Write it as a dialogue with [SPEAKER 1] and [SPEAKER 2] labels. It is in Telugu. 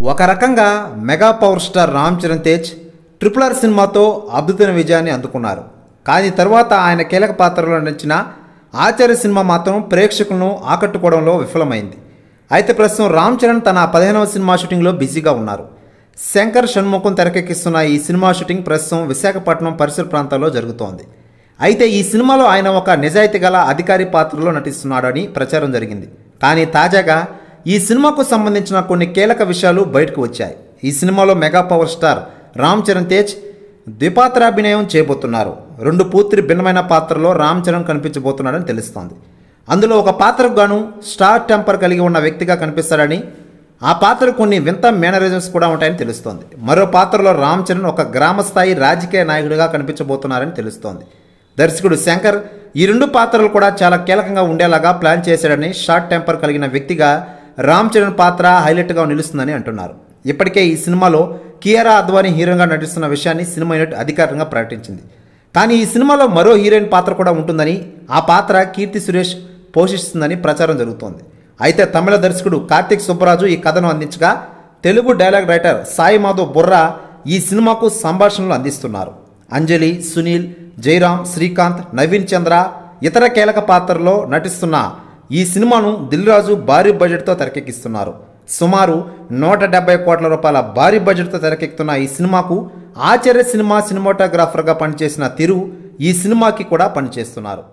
[SPEAKER 1] ఒక రకంగా mega power star Ram Charan Tej RRR సినిమాతో అద్భుతమైన విజయాన్ని అందుకున్నారు. కానీ తర్వాత ఆయన కీలక పాత్రలో నటించిన ఆచార్య సినిమా మాత్రం ప్రేక్షకులను ఆకట్టుకోవడంలో విఫలమైంది. అయితే ప్రస్తుతం రామ్ చరణ్ తన 15వ సినిమా షూటింగ్లో బిజీగా ఉన్నారు. శంకర్ షణ్ముఖం తెరకెక్కిస్తున్న ఈ సినిమా షూటింగ్ ప్రస్తుతం విశాఖపట్నం పరిసర ప్రాంతాల్లో జరుగుతోంది. అయితే ఈ సినిమాలో ఆయన ఒక నిజాయితీ గల అధికారి పాత్రలో నటిస్తున్నాడని ప్రచారం జరిగింది. కానీ తాజాగా ఈ సినిమాకు సంబంధించిన కొన్ని కీలక విషయాలు బయటకు వచ్చాయి. ఈ సినిమాలో mega power star Ram Charan Tej ద్విపాత్రాభినయం చేయబోతున్నారు. 2 పూర్తి భిన్నమైన పాత్రలో రామ్ చరణ్ కనిపించబోతున్నాడని తెలుస్తోంది. అందులో ఒక పాత్రకు గాను స్టార్ టెంపర్ కలిగి ఉన్న వ్యక్తిగా కనిపిస్తాడని, ఆ పాత్రకు కొన్ని వింత మేనరిజమ్స్ కూడా ఉంటాయని తెలుస్తోంది. మరో పాత్రలో రామ్ చరణ్ ఒక గ్రామస్థాయి రాజకీయ నాయకుడిగా కనిపించబోతున్నారని తెలుస్తోంది. దర్శకుడు శంకర్ ఈ 2 పాత్రలు కూడా చాలా కీలకంగా ఉండేలాగా ప్లాన్ చేశాడని, షార్ట్ టెంపర్ కలిగిన వ్యక్తిగా రామ్ చరణ్ పాత్ర హైలైట్గా నిలుస్తుందని అంటున్నారు. ఇప్పటికే ఈ సినిమాలో కియారా అద్వానీ హీరోయిన్గా నటిస్తున్న విషయాన్ని సినిమా యూనిట్ అధికారికంగా ప్రకటించింది. కానీ ఈ సినిమాలో మరో హీరోయిన్ పాత్ర కూడా ఉంటుందని, ఆ పాత్ర కీర్తి సురేష్ పోషిస్తుందని ప్రచారం జరుగుతోంది. అయితే తమిళ దర్శకుడు కార్తిక్ సుబ్బరాజు ఈ కథను అందించగా, తెలుగు డైలాగ్ రైటర్ సాయి మాధవ్ బుర్రా ఈ సినిమాకు సంభాషణలు అందిస్తున్నారు. అంజలి, సునీల్, జయరామ్, శ్రీకాంత్, నవీన్ చంద్ర ఇతర కీలక పాత్రల్లో నటిస్తున్న ఈ సినిమాను దిల్ రాజు భారీ బడ్జెట్తో తెరకెక్కిస్తున్నారు. సుమారు 170 కోట్ల రూపాయల భారీ బడ్జెట్తో తెరకెక్కుతున్న ఈ సినిమాకు ఆచార్య సినిమా సినిమాటోగ్రాఫర్గా పనిచేసిన తిరు ఈ సినిమాకి కూడా పనిచేస్తున్నారు.